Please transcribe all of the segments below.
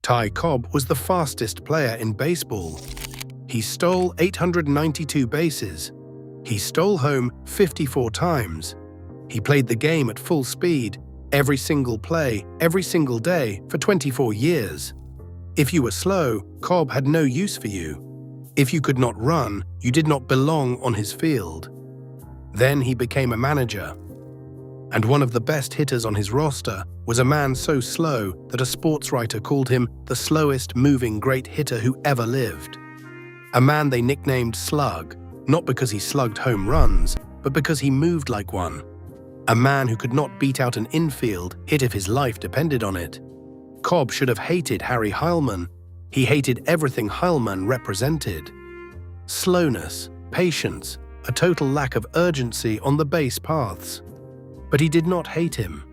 Ty Cobb was the fastest player in baseball. He stole 892 bases. He stole home 54 times. He played the game at full speed, every single play, every single day, for 24 years. If you were slow, Cobb had no use for you. If you could not run, you did not belong on his field. Then he became a manager. And one of the best hitters on his roster was a man so slow that a sportswriter called him the slowest moving great hitter who ever lived. A man they nicknamed Slug, not because he slugged home runs, but because he moved like one. A man who could not beat out an infield hit if his life depended on it. Cobb should have hated Harry Heilmann. He hated everything Heilmann represented. Slowness, patience, a total lack of urgency on the base paths. But he did not hate him.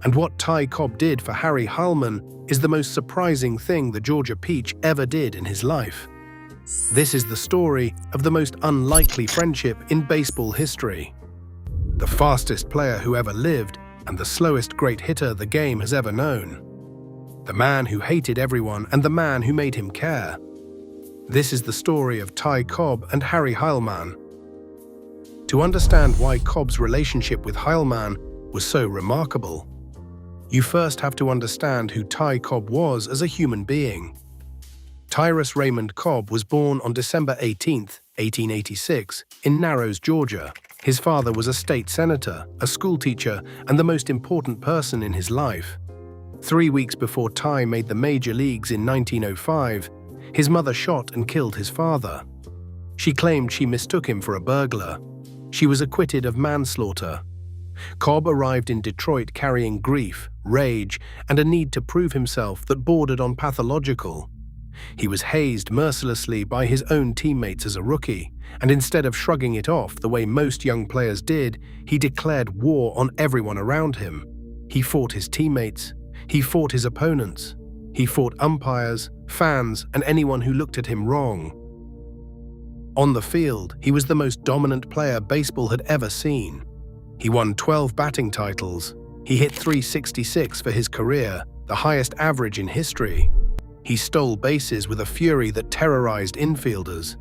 And what Ty Cobb did for Harry Heilmann is the most surprising thing the Georgia Peach ever did in his life. This is the story of the most unlikely friendship in baseball history. The fastest player who ever lived and the slowest great hitter the game has ever known. The man who hated everyone and the man who made him care. This is the story of Ty Cobb and Harry Heilmann. To understand why Cobb's relationship with Heilmann was so remarkable, you first have to understand who Ty Cobb was as a human being. Tyrus Raymond Cobb was born on December 18, 1886, in Narrows, Georgia. His father was a state senator, a schoolteacher, and the most important person in his life. 3 weeks before Ty made the major leagues in 1905, his mother shot and killed his father. She claimed she mistook him for a burglar. She was acquitted of manslaughter. Cobb arrived in Detroit carrying grief, rage, and a need to prove himself that bordered on pathological. He was hazed mercilessly by his own teammates as a rookie, and instead of shrugging it off the way most young players did, he declared war on everyone around him. He fought his teammates, he fought his opponents, he fought umpires, fans, and anyone who looked at him wrong. On the field, he was the most dominant player baseball had ever seen. He won 12 batting titles. He hit .366 for his career, the highest average in history. He stole bases with a fury that terrorized infielders.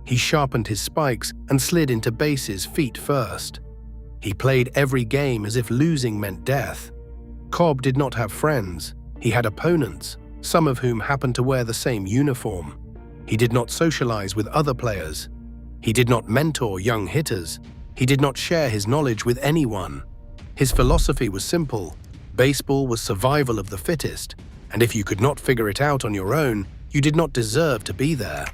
He sharpened his spikes and slid into bases feet first. He played every game as if losing meant death. Cobb did not have friends. He had opponents, some of whom happened to wear the same uniform. He did not socialize with other players. He did not mentor young hitters. He did not share his knowledge with anyone. His philosophy was simple. Baseball was survival of the fittest, and if you could not figure it out on your own, you did not deserve to be there.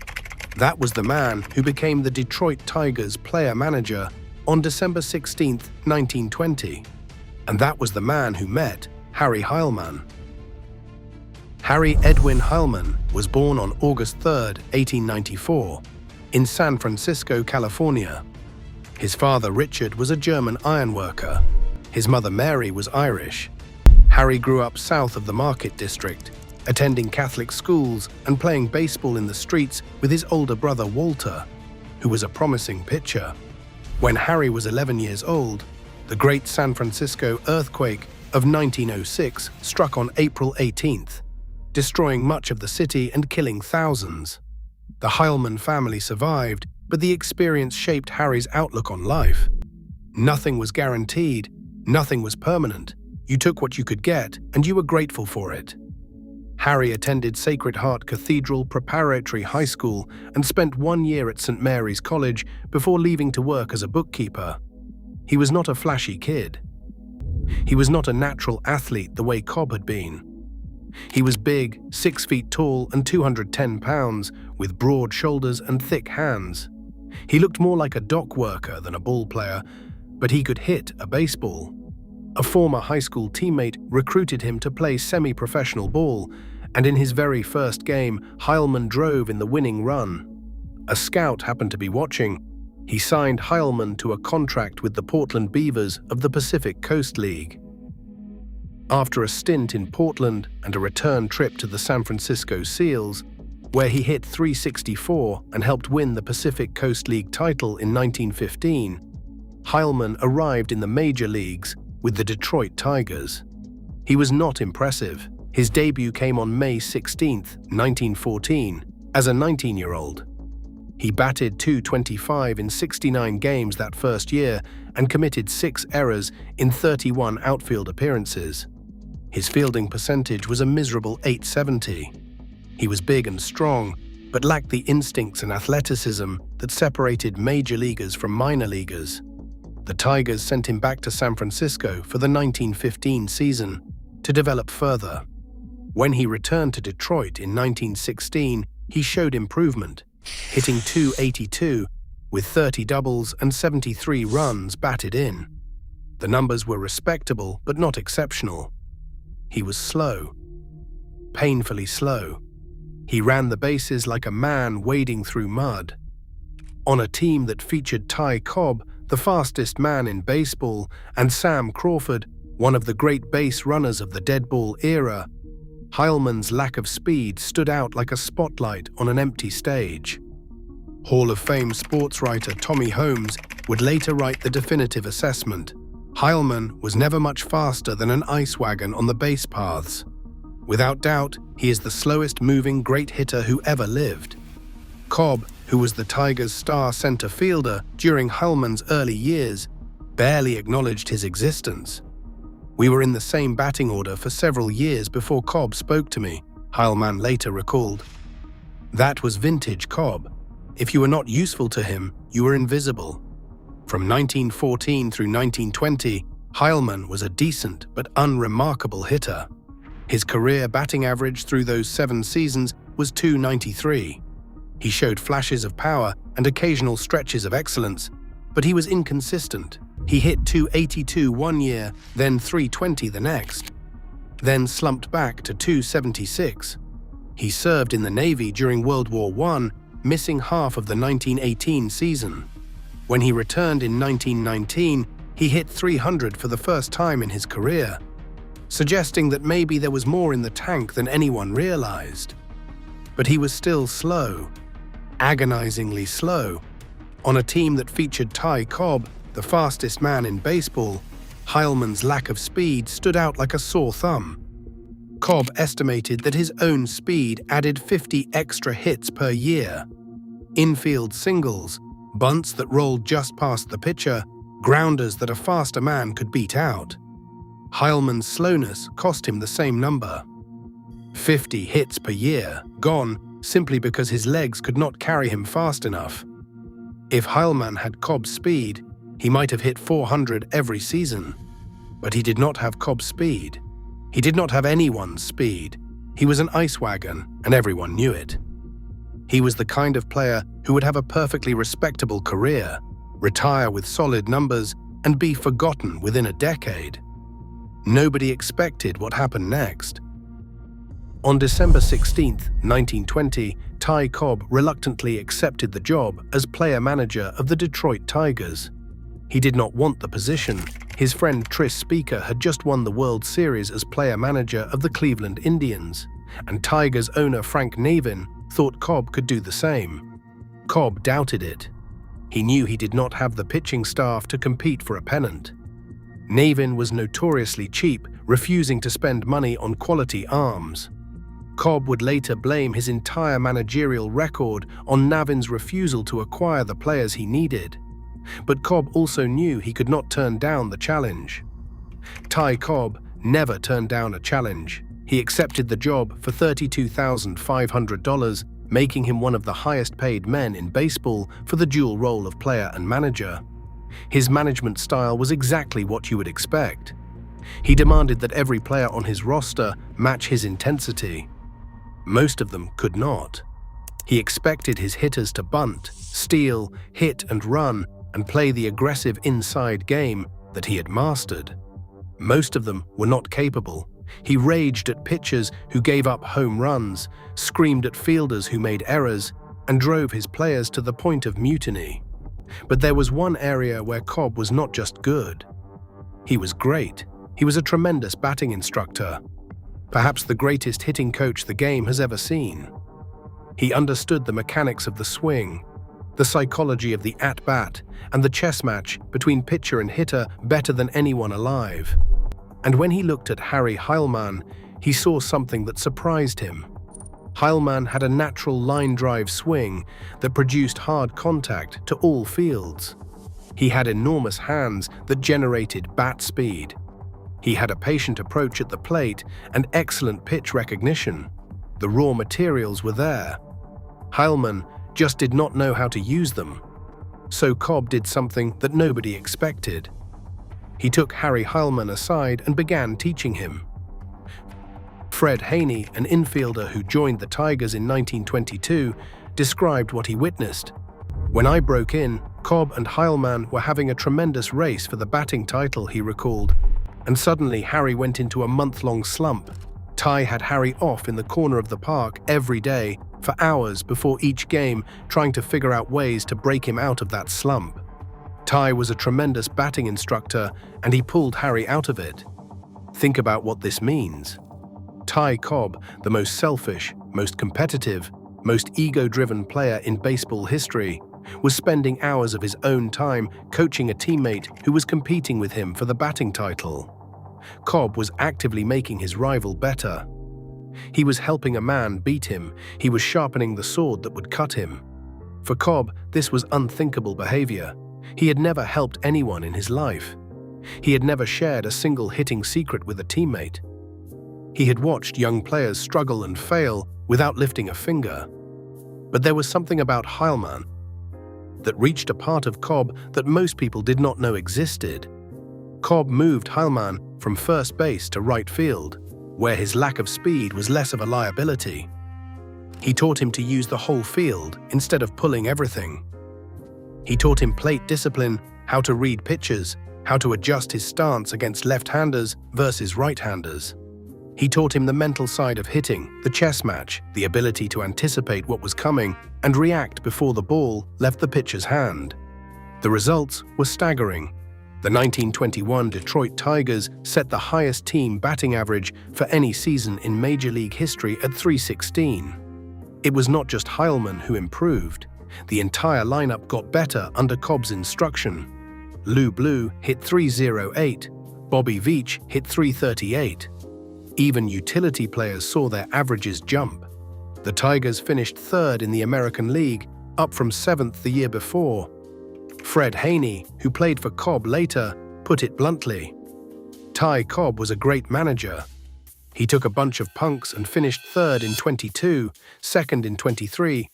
That was the man who became the Detroit Tigers player-manager on December 16, 1920. And that was the man who met Harry Heilmann. Harry Edwin Heilmann was born on August 3, 1894, in San Francisco, California. His father, Richard, was a German ironworker. His mother, Mary, was Irish. Harry grew up south of the Market District, attending Catholic schools and playing baseball in the streets with his older brother, Walter, who was a promising pitcher. When Harry was 11 years old, the Great San Francisco earthquake of 1906 struck on April 18th, destroying much of the city and killing thousands. The Heilmann family survived, but the experience shaped Harry's outlook on life. Nothing was guaranteed, nothing was permanent. You took what you could get, and you were grateful for it. Harry attended Sacred Heart Cathedral Preparatory High School and spent 1 year at St. Mary's College before leaving to work as a bookkeeper. He was not a flashy kid. He was not a natural athlete the way Cobb had been. He was big, 6 feet tall and 210 pounds, with broad shoulders and thick hands. He looked more like a dock worker than a ball player, but he could hit a baseball. A former high school teammate recruited him to play semi-professional ball, and in his very first game, Heilmann drove in the winning run. A scout happened to be watching. He signed Heilmann to a contract with the Portland Beavers of the Pacific Coast League. After a stint in Portland and a return trip to the San Francisco Seals, where he hit .364 and helped win the Pacific Coast League title in 1915, Heilmann arrived in the major leagues with the Detroit Tigers. He was not impressive. His debut came on May 16, 1914, as a 19-year-old. He batted .225 in 69 games that first year and committed 6 errors in 31 outfield appearances. His fielding percentage was a miserable .870. He was big and strong, but lacked the instincts and athleticism that separated major leaguers from minor leaguers. The Tigers sent him back to San Francisco for the 1915 season to develop further. When he returned to Detroit in 1916, he showed improvement, hitting .282 with 30 doubles and 73 runs batted in. The numbers were respectable but not exceptional. He was slow, painfully slow. He ran the bases like a man wading through mud. On a team that featured Ty Cobb, the fastest man in baseball, and Sam Crawford, one of the great base runners of the dead ball era, Heilmann's lack of speed stood out like a spotlight on an empty stage. Hall of Fame sportswriter Tommy Holmes would later write the definitive assessment. Heilmann was never much faster than an ice wagon on the base paths. Without doubt, he is the slowest moving great hitter who ever lived. Cobb, who was the Tigers' star center fielder during Heilmann's early years, barely acknowledged his existence. "We were in the same batting order for several years before Cobb spoke to me," Heilmann later recalled. That was vintage Cobb. If you were not useful to him, you were invisible. From 1914 through 1920, Heilmann was a decent but unremarkable hitter. His career batting average through those 7 seasons was .293. He showed flashes of power and occasional stretches of excellence, but he was inconsistent. He hit .282 one year, then .320 the next, then slumped back to .276. He served in the Navy during World War I, missing half of the 1918 season. When he returned in 1919, he hit .300 for the first time in his career, suggesting that maybe there was more in the tank than anyone realized. But he was still slow, agonizingly slow. On a team that featured Ty Cobb, the fastest man in baseball, Heilmann's lack of speed stood out like a sore thumb. Cobb estimated that his own speed added 50 extra hits per year. Infield singles, bunts that rolled just past the pitcher, grounders that a faster man could beat out. Heilmann's slowness cost him the same number. 50 hits per year, gone simply because his legs could not carry him fast enough. If Heilmann had Cobb's speed, he might have hit .400 every season. But he did not have Cobb's speed. He did not have anyone's speed. He was an ice wagon, and everyone knew it. He was the kind of player who would have a perfectly respectable career, retire with solid numbers, and be forgotten within a decade. Nobody expected what happened next. On December 16, 1920, Ty Cobb reluctantly accepted the job as player-manager of the Detroit Tigers. He did not want the position. His friend Tris Speaker had just won the World Series as player-manager of the Cleveland Indians, and Tigers owner Frank Nevin thought Cobb could do the same. Cobb doubted it. He knew he did not have the pitching staff to compete for a pennant. Nevin was notoriously cheap, refusing to spend money on quality arms. Cobb would later blame his entire managerial record on Nevin's refusal to acquire the players he needed. But Cobb also knew he could not turn down the challenge. Ty Cobb never turned down a challenge. He accepted the job for $32,500, making him one of the highest-paid men in baseball for the dual role of player and manager. His management style was exactly what you would expect. He demanded that every player on his roster match his intensity. Most of them could not. He expected his hitters to bunt, steal, hit and run, and play the aggressive inside game that he had mastered. Most of them were not capable. He raged at pitchers who gave up home runs, screamed at fielders who made errors, and drove his players to the point of mutiny. But there was one area where Cobb was not just good. He was great. He was a tremendous batting instructor, perhaps the greatest hitting coach the game has ever seen. He understood the mechanics of the swing, the psychology of the at-bat, and the chess match between pitcher and hitter better than anyone alive. And when he looked at Harry Heilmann, he saw something that surprised him. Heilmann had a natural line drive swing that produced hard contact to all fields. He had enormous hands that generated bat speed. He had a patient approach at the plate and excellent pitch recognition. The raw materials were there. Heilmann just did not know how to use them. So Cobb did something that nobody expected. He took Harry Heilmann aside and began teaching him. Fred Haney, an infielder who joined the Tigers in 1922, described what he witnessed. "When I broke in, Cobb and Heilmann were having a tremendous race for the batting title," he recalled. "And suddenly Harry went into a month-long slump. Ty had Harry off in the corner of the park every day for hours before each game, trying to figure out ways to break him out of that slump. Ty was a tremendous batting instructor, and he pulled Harry out of it. Think about what this means. Ty Cobb, the most selfish, most competitive, most ego-driven player in baseball history, was spending hours of his own time coaching a teammate who was competing with him for the batting title. Cobb was actively making his rival better. He was helping a man beat him. He was sharpening the sword that would cut him. For Cobb, this was unthinkable behavior. He had never helped anyone in his life. He had never shared a single hitting secret with a teammate. He had watched young players struggle and fail without lifting a finger. But there was something about Heilmann that reached a part of Cobb that most people did not know existed. Cobb moved Heilmann from first base to right field, where his lack of speed was less of a liability. He taught him to use the whole field instead of pulling everything. He taught him plate discipline, how to read pitches, how to adjust his stance against left-handers versus right-handers. He taught him the mental side of hitting, the chess match, the ability to anticipate what was coming and react before the ball left the pitcher's hand. The results were staggering. The 1921 Detroit Tigers set the highest team batting average for any season in Major League history at .316. It was not just Heilmann who improved. The entire lineup got better under Cobb's instruction. Lou Blue hit .308, Bobby Veach hit .338. Even utility players saw their averages jump. The Tigers finished third in the American League, up from seventh the year before. Fred Haney, who played for Cobb later, put it bluntly. Ty Cobb was a great manager. He took a bunch of punks and finished third in 22, second in 23,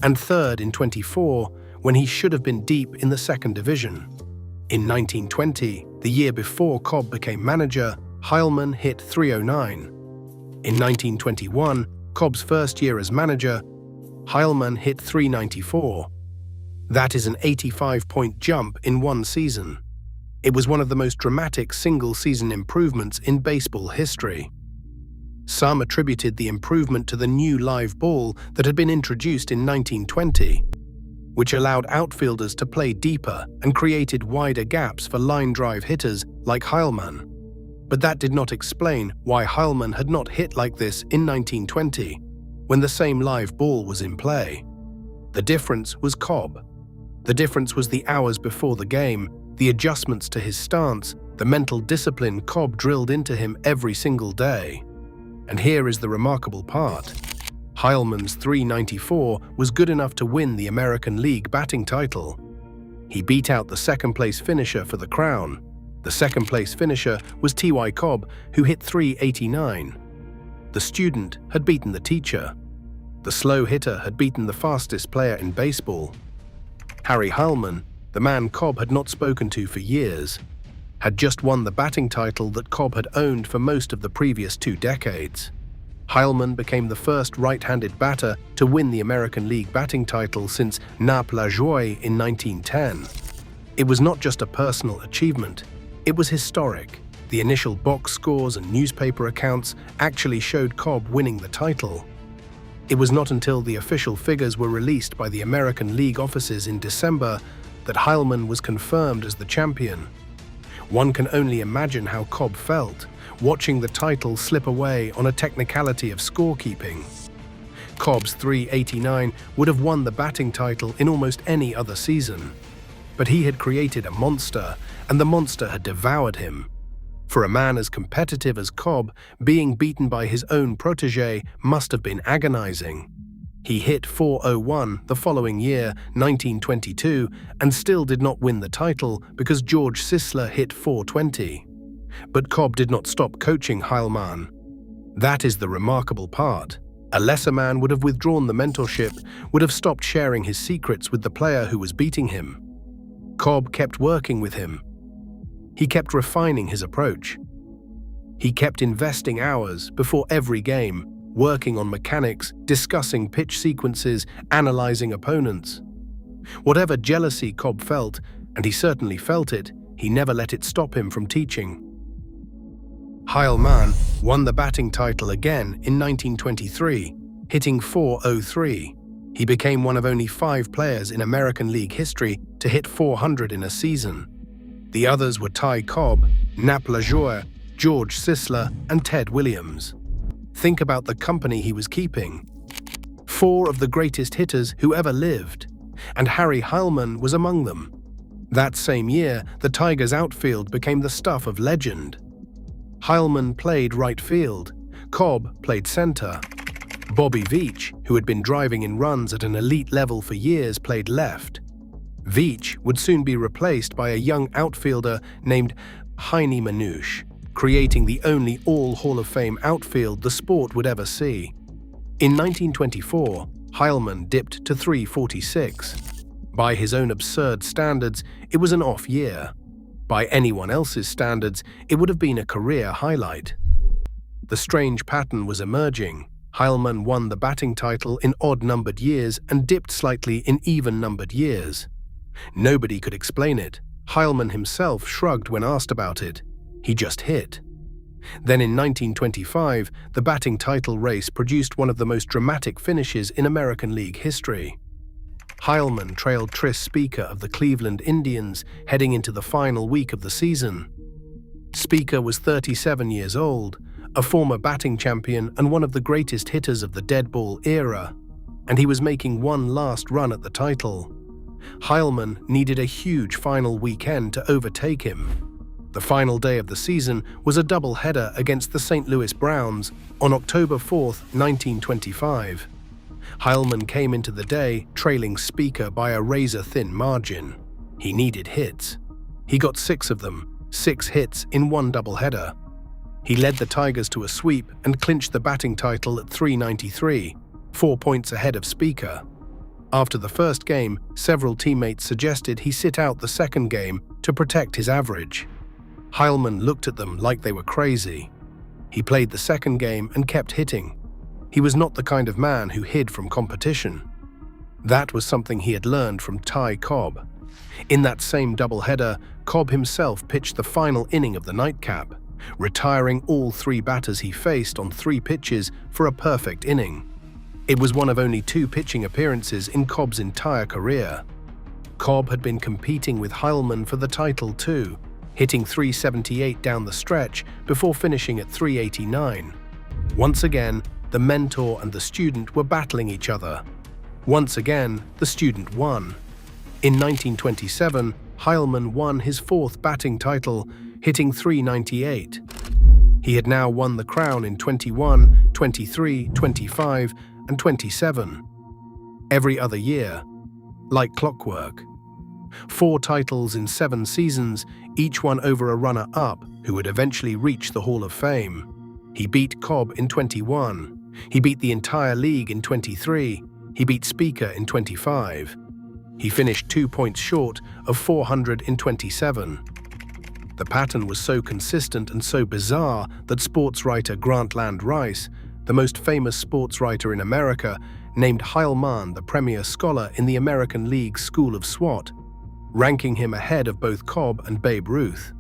and third in 24, when he should have been deep in the second division. In 1920, the year before Cobb became manager, Heilmann hit .309. In 1921, Cobb's first year as manager, Heilmann hit .394. That is an 85-point jump in one season. It was one of the most dramatic single-season improvements in baseball history. Some attributed the improvement to the new live ball that had been introduced in 1920, which allowed outfielders to play deeper and created wider gaps for line drive hitters like Heilmann. But that did not explain why Heilmann had not hit like this in 1920, when the same live ball was in play. The difference was Cobb. The difference was the hours before the game, the adjustments to his stance, the mental discipline Cobb drilled into him every single day. And here is the remarkable part. Heilmann's .394 was good enough to win the American League batting title. He beat out the second-place finisher for the crown. The second-place finisher was Ty Cobb, who hit .389. The student had beaten the teacher. The slow hitter had beaten the fastest player in baseball. Harry Heilmann, the man Cobb had not spoken to for years, had just won the batting title that Cobb had owned for most of the previous 2 decades. Heilmann became the first right-handed batter to win the American League batting title since Nape Lajoie in 1910. It was not just a personal achievement. It was historic. The initial box scores and newspaper accounts actually showed Cobb winning the title. It was not until the official figures were released by the American League offices in December that Heilmann was confirmed as the champion. One can only imagine how Cobb felt, watching the title slip away on a technicality of scorekeeping. Cobb's .389 would have won the batting title in almost any other season. But he had created a monster, and the monster had devoured him. For a man as competitive as Cobb, being beaten by his own protege must have been agonizing. He hit .401 the following year, 1922, and still did not win the title because George Sisler hit .420. But Cobb did not stop coaching Heilmann. That is the remarkable part. A lesser man would have withdrawn the mentorship, would have stopped sharing his secrets with the player who was beating him. Cobb kept working with him. He kept refining his approach. He kept investing hours before every game, working on mechanics, discussing pitch sequences, analyzing opponents. Whatever jealousy Cobb felt, and he certainly felt it, he never let it stop him from teaching. Heilmann won the batting title again in 1923, hitting .403. He became one of only 5 players in American League history to hit 400 in a season. The others were Ty Cobb, Nap Lajoie, George Sisler, and Ted Williams. Think about the company he was keeping. 4 of the greatest hitters who ever lived, and Harry Heilmann was among them. That same year, the Tigers' outfield became the stuff of legend. Heilmann played right field, Cobb played center. Bobby Veach, who had been driving in runs at an elite level for years, played left. Veach would soon be replaced by a young outfielder named Heilmann, creating the only all-Hall of Fame outfield the sport would ever see. In 1924, Heilmann dipped to .346. By his own absurd standards, it was an off year. By anyone else's standards, it would have been a career highlight. The strange pattern was emerging. Heilmann won the batting title in odd-numbered years and dipped slightly in even-numbered years. Nobody could explain it. Heilmann himself shrugged when asked about it. He just hit. Then in 1925, the batting title race produced one of the most dramatic finishes in American League history. Heilmann trailed Tris Speaker of the Cleveland Indians heading into the final week of the season. Speaker was 37 years old, a former batting champion and one of the greatest hitters of the dead ball era, and he was making one last run at the title. Heilmann needed a huge final weekend to overtake him. The final day of the season was a doubleheader against the St. Louis Browns on October 4, 1925. Heilmann came into the day trailing Speaker by a razor-thin margin. He needed hits. He got 6 of them, 6 hits in one doubleheader. He led the Tigers to a sweep and clinched the batting title at .393, 4 points ahead of Speaker. After the first game, several teammates suggested he sit out the second game to protect his average. Heilmann looked at them like they were crazy. He played the second game and kept hitting. He was not the kind of man who hid from competition. That was something he had learned from Ty Cobb. In that same doubleheader, Cobb himself pitched the final inning of the nightcap, retiring all 3 batters he faced on 3 pitches for a perfect inning. It was one of only 2 pitching appearances in Cobb's entire career. Cobb had been competing with Heilmann for the title too, hitting .378 down the stretch before finishing at .389. Once again, the mentor and the student were battling each other. Once again, the student won. In 1927, Heilmann won his 4th batting title, hitting .398. He had now won the crown in 21, 23, 25, and 27. Every other year, like clockwork. 4 titles in 7 seasons, each one over a runner-up who would eventually reach the Hall of Fame. He beat Cobb in 21. He beat the entire league in 23. He beat Speaker in 25. He finished 2 points short of 400 in 27. The pattern was so consistent and so bizarre that sportswriter Grantland Rice, the most famous sports writer in America, named Heilmann the premier scholar in the American League School of SWAT, ranking him ahead of both Cobb and Babe Ruth.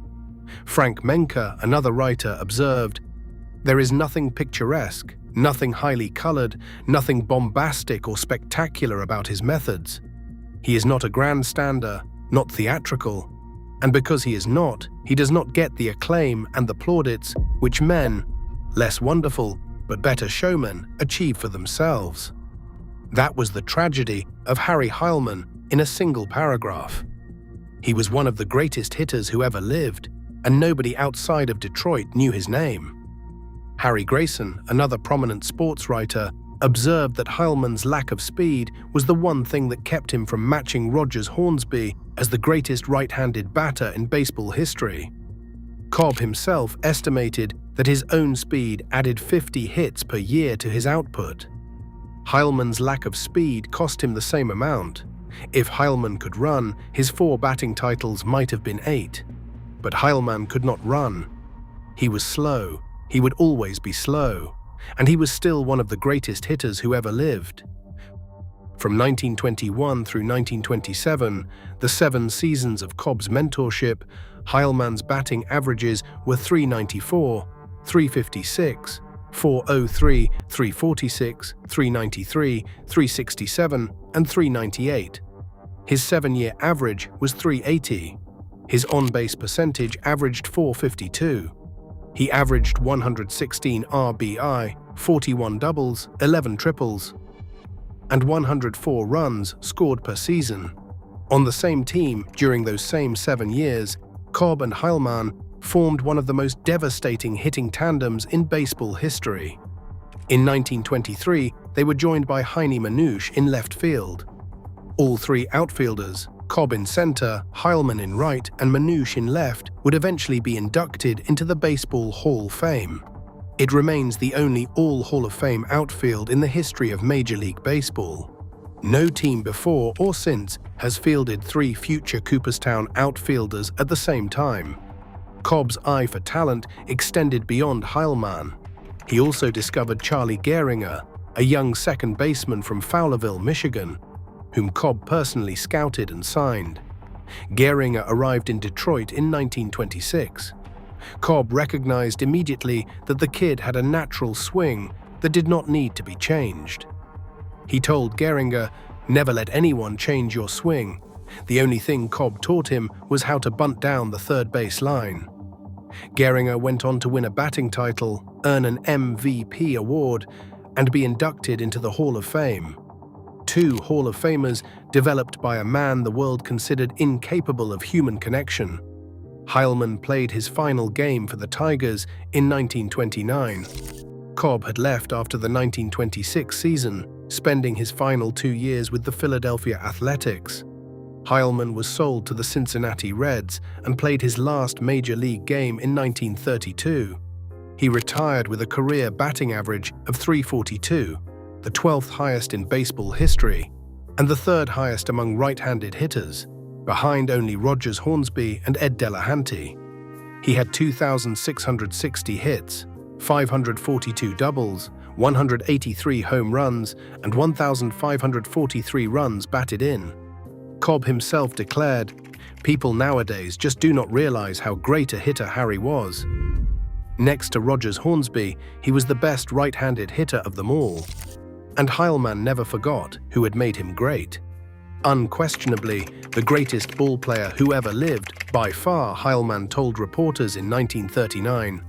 Frank Menker, another writer, observed, "There is nothing picturesque, nothing highly colored, nothing bombastic or spectacular about his methods. He is not a grandstander, not theatrical, and because he is not, he does not get the acclaim and the plaudits which men, less wonderful but better showmen, achieve for themselves." That was the tragedy of Harry Heilmann in a single paragraph. He was one of the greatest hitters who ever lived. and nobody outside of Detroit knew his name. Harry Grayson, another prominent sports writer, observed that Heilmann's lack of speed was the one thing that kept him from matching Rogers Hornsby as the greatest right-handed batter in baseball history. Cobb himself estimated that his own speed added 50 hits per year to his output. Heilmann's lack of speed cost him the same amount. If Heilmann could run, his 4 batting titles might have been 8. But Heilmann could not run. He was slow. He would always be slow. And he was still one of the greatest hitters who ever lived. From 1921 through 1927, the 7 seasons of Cobb's mentorship, Heilmann's batting averages were .394, .356, .403, .346, .393, .367, and .398. His 7-year average was .380. His on-base percentage averaged .452. He averaged 116 RBI, 41 doubles, 11 triples, and 104 runs scored per season. On the same team during those same 7 years, Cobb and Heilmann formed one of the most devastating hitting tandems in baseball history. In 1923, they were joined by Heine Manouche in left field. All 3 outfielders, Cobb in center, Heilmann in right, and Manouche in left, would eventually be inducted into the Baseball Hall of Fame. It remains the only all Hall of Fame outfield in the history of Major League Baseball. No team before or since has fielded 3 future Cooperstown outfielders at the same time. Cobb's eye for talent extended beyond Heilmann. He also discovered Charlie Gehringer, a young second baseman from Fowlerville, Michigan, whom Cobb personally scouted and signed. Gehringer arrived in Detroit in 1926. Cobb recognized immediately that the kid had a natural swing that did not need to be changed. He told Gehringer, "Never let anyone change your swing." The only thing Cobb taught him was how to bunt down the third base line. Gehringer went on to win a batting title, earn an MVP award, and be inducted into the Hall of Fame. 2 Hall of Famers developed by a man the world considered incapable of human connection. Heilmann played his final game for the Tigers in 1929. Cobb had left after the 1926 season, spending his final 2 years with the Philadelphia Athletics. Heilmann was sold to the Cincinnati Reds and played his last major league game in 1932. He retired with a career batting average of .342, the 12th highest in baseball history, and the 3rd highest among right-handed hitters, behind only Rogers Hornsby and Ed Delahanty. He had 2,660 hits, 542 doubles, 183 home runs, and 1,543 runs batted in. Cobb himself declared, "People nowadays just do not realize how great a hitter Harry was." Next to Rogers Hornsby, he was the best right-handed hitter of them all. And Heilmann never forgot who had made him great. Unquestionably, the greatest ball player who ever lived, by far, Heilmann told reporters in 1939.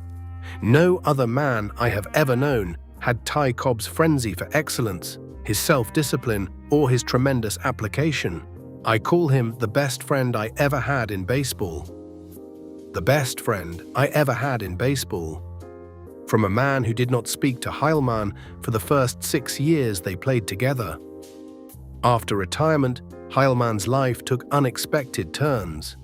"No other man I have ever known had Ty Cobb's frenzy for excellence, his self-discipline, or his tremendous application. I call him the best friend I ever had in baseball." The best friend I ever had in baseball. From a man who did not speak to Heilmann for the first 6 years they played together. After retirement, Heilmann's life took unexpected turns.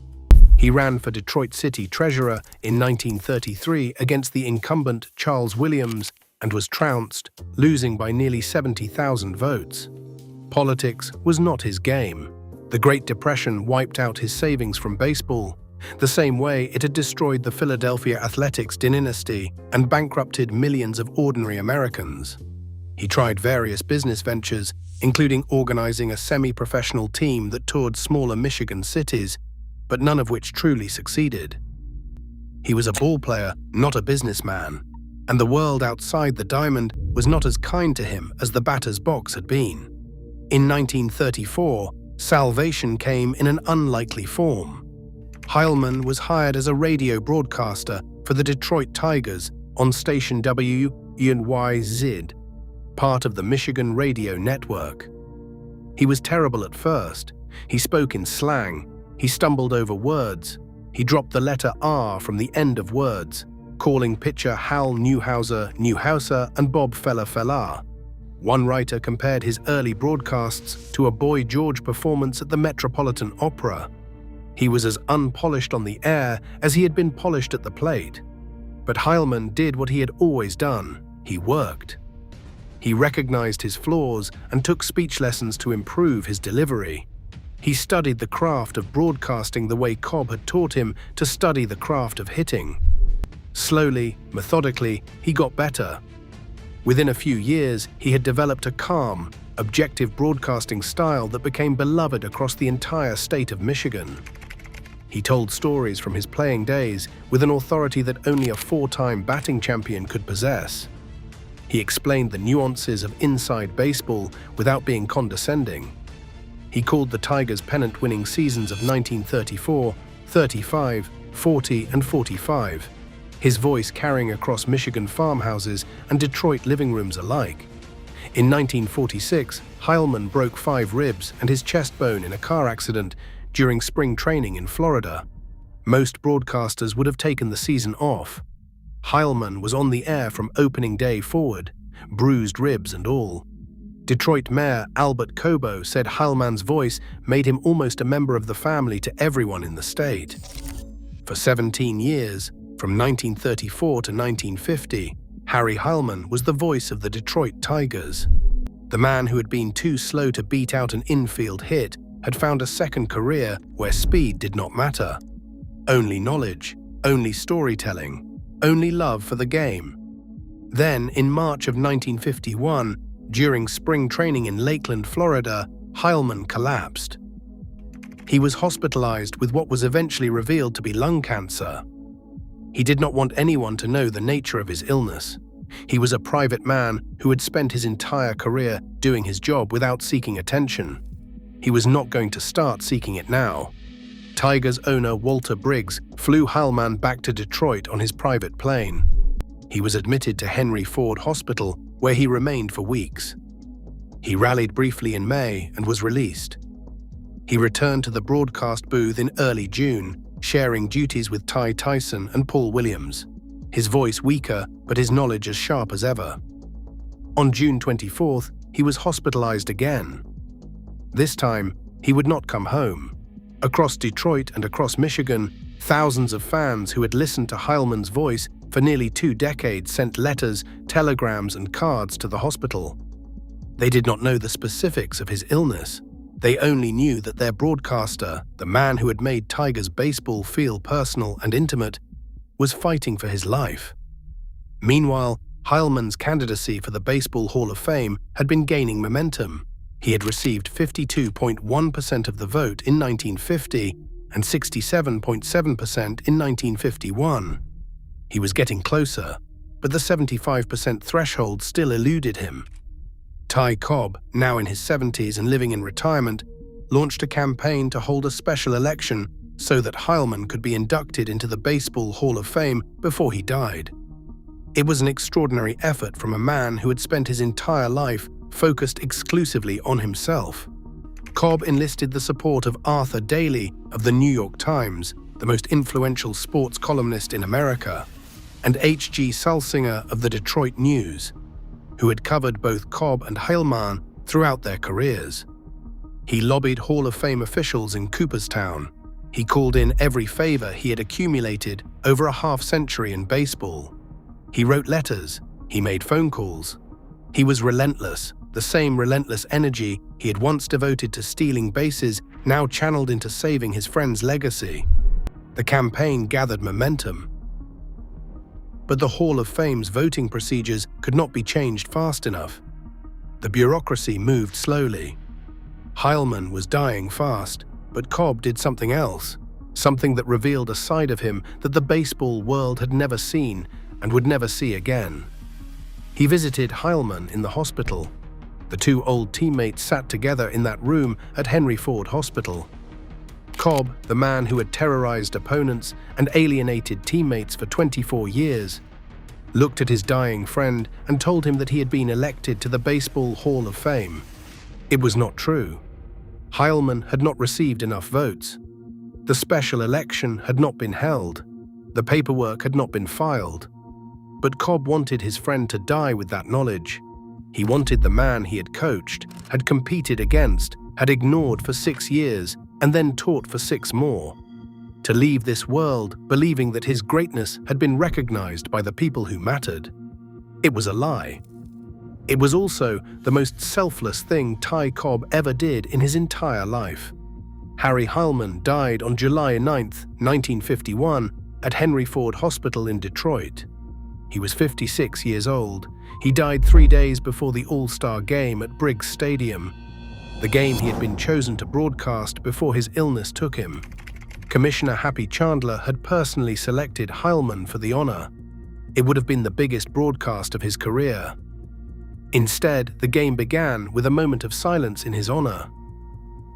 He ran for Detroit City Treasurer in 1933 against the incumbent Charles Williams and was trounced, losing by nearly 70,000 votes. Politics was not his game. The Great Depression wiped out his savings from baseball, the same way it had destroyed the Philadelphia Athletics dynasty and bankrupted millions of ordinary Americans. He tried various business ventures, including organizing a semi-professional team that toured smaller Michigan cities, but none of which truly succeeded. He was a ball player, not a businessman, and the world outside the diamond was not as kind to him as the batter's box had been. In 1934, salvation came in an unlikely form. Heilmann was hired as a radio broadcaster for the Detroit Tigers on station WNYZ, part of the Michigan Radio Network. He was terrible at first. He spoke in slang. He stumbled over words. He dropped the letter R from the end of words, calling pitcher Hal Newhouser, Newhouser, and Bob Feller, Fellar. One writer compared his early broadcasts to a Boy George performance at the Metropolitan Opera. He was as unpolished on the air as he had been polished at the plate. But Heilmann did what he had always done. He worked. He recognized his flaws and took speech lessons to improve his delivery. He studied the craft of broadcasting the way Cobb had taught him to study the craft of hitting. Slowly, methodically, he got better. Within a few years, he had developed a calm, objective broadcasting style that became beloved across the entire state of Michigan. He told stories from his playing days with an authority that only a four-time batting champion could possess. He explained the nuances of inside baseball without being condescending. He called the Tigers' pennant-winning seasons of 1934, 35, 40, and 45, his voice carrying across Michigan farmhouses and Detroit living rooms alike. In 1946, Heilmann broke 5 ribs and his chest bone in a car accident during spring training in Florida. Most broadcasters would have taken the season off. Heilmann was on the air from opening day forward, bruised ribs and all. Detroit Mayor Albert Cobo said Heilmann's voice made him almost a member of the family to everyone in the state. For 17 years, from 1934 to 1950, Harry Heilmann was the voice of the Detroit Tigers. The man who had been too slow to beat out an infield hit had found a second career where speed did not matter. Only knowledge, only storytelling, only love for the game. Then, in March of 1951, during spring training in Lakeland, Florida, Heilmann collapsed. He was hospitalized with what was eventually revealed to be lung cancer. He did not want anyone to know the nature of his illness. He was a private man who had spent his entire career doing his job without seeking attention. He was not going to start seeking it now. Tigers owner Walter Briggs flew Heilmann back to Detroit on his private plane. He was admitted to Henry Ford Hospital, where he remained for weeks. He rallied briefly in May and was released. He returned to the broadcast booth in early June, sharing duties with Ty Tyson and Paul Williams, his voice weaker but his knowledge as sharp as ever. On June 24th, he was hospitalized again. This time, he would not come home. Across Detroit and across Michigan, thousands of fans who had listened to Heilmann's voice for nearly 2 decades sent letters, telegrams, and cards to the hospital. They did not know the specifics of his illness. They only knew that their broadcaster, the man who had made Tigers baseball feel personal and intimate, was fighting for his life. Meanwhile, Heilmann's candidacy for the Baseball Hall of Fame had been gaining momentum. He had received 52.1% of the vote in 1950 and 67.7% in 1951. He was getting closer, but the 75% threshold still eluded him. Ty Cobb, now in his 70s and living in retirement, launched a campaign to hold a special election so that Heilmann could be inducted into the Baseball Hall of Fame before he died. It was an extraordinary effort from a man who had spent his entire life focused exclusively on himself. Cobb enlisted the support of Arthur Daly of the New York Times, the most influential sports columnist in America, and H.G. Sulsinger of the Detroit News, who had covered both Cobb and Heilmann throughout their careers. He lobbied Hall of Fame officials in Cooperstown. He called in every favor he had accumulated over a half-century in baseball. He wrote letters. He made phone calls. He was relentless, the same relentless energy he had once devoted to stealing bases now channeled into saving his friend's legacy. The campaign gathered momentum. But the Hall of Fame's voting procedures could not be changed fast enough. The bureaucracy moved slowly. Heilmann was dying fast, but Cobb did something else, something that revealed a side of him that the baseball world had never seen and would never see again. He visited Heilmann in the hospital. The 2 old teammates sat together in that room at Henry Ford Hospital. Cobb, the man who had terrorized opponents and alienated teammates for 24 years, looked at his dying friend and told him that he had been elected to the Baseball Hall of Fame. It was not true. Heilmann had not received enough votes. The special election had not been held. The paperwork had not been filed. But Cobb wanted his friend to die with that knowledge. He wanted the man he had coached, had competed against, had ignored for 6 years, and then taught for 6 more, to leave this world believing that his greatness had been recognized by the people who mattered. It was a lie. It was also the most selfless thing Ty Cobb ever did in his entire life. Harry Heilmann died on July 9, 1951, at Henry Ford Hospital in Detroit. He was 56 years old. He died 3 days before the All-Star game at Briggs Stadium, the game he had been chosen to broadcast before his illness took him. Commissioner Happy Chandler had personally selected Heilmann for the honor. It would have been the biggest broadcast of his career. Instead, the game began with a moment of silence in his honor.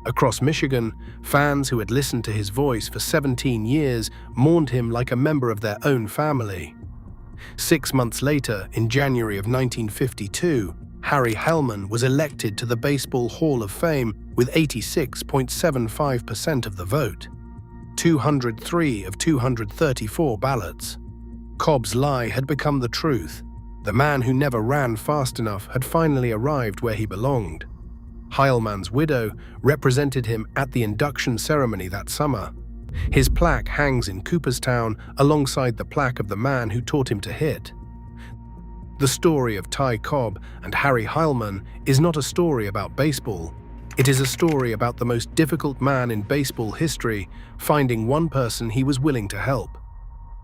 Across Michigan, fans who had listened to his voice for 17 years mourned him like a member of their own family. 6 months later, in January of 1952, Harry Heilmann was elected to the Baseball Hall of Fame with 86.75% of the vote, 203 of 234 ballots. Cobb's lie had become the truth. The man who never ran fast enough had finally arrived where he belonged. Heilmann's widow represented him at the induction ceremony that summer. His plaque hangs in Cooperstown alongside the plaque of the man who taught him to hit. The story of Ty Cobb and Harry Heilmann is not a story about baseball. It is a story about the most difficult man in baseball history finding one person he was willing to help,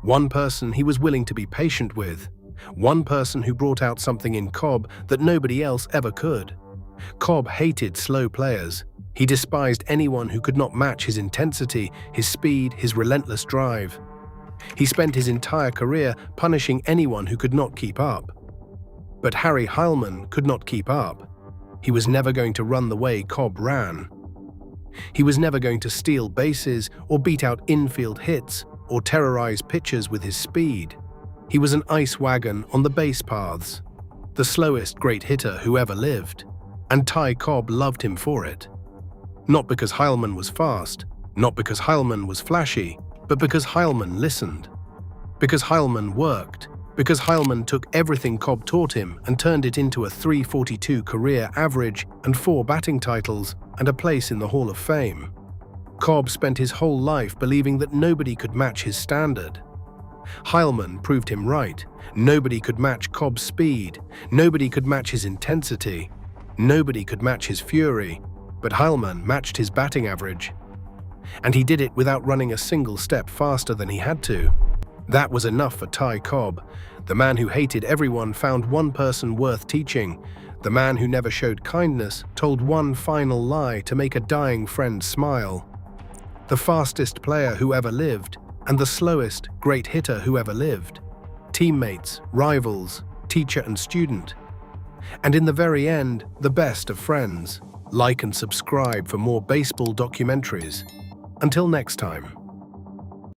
one person he was willing to be patient with, one person who brought out something in Cobb that nobody else ever could. Cobb hated slow players. He despised anyone who could not match his intensity, his speed, his relentless drive. He spent his entire career punishing anyone who could not keep up. But Harry Heilmann could not keep up. He was never going to run the way Cobb ran. He was never going to steal bases or beat out infield hits or terrorize pitchers with his speed. He was an ice wagon on the base paths, the slowest great hitter who ever lived, and Ty Cobb loved him for it. Not because Heilmann was fast, not because Heilmann was flashy, but because Heilmann listened. Because Heilmann worked. Because Heilmann took everything Cobb taught him and turned it into a .342 career average and 4 batting titles and a place in the Hall of Fame. Cobb spent his whole life believing that nobody could match his standard. Heilmann proved him right. Nobody could match Cobb's speed. Nobody could match his intensity. Nobody could match his fury. But Heilmann matched his batting average. And he did it without running a single step faster than he had to. That was enough for Ty Cobb. The man who hated everyone found one person worth teaching. The man who never showed kindness told one final lie to make a dying friend smile. The fastest player who ever lived, and the slowest great hitter who ever lived. Teammates, rivals, teacher and student. And in the very end, the best of friends. Like and subscribe for more baseball documentaries. Until next time.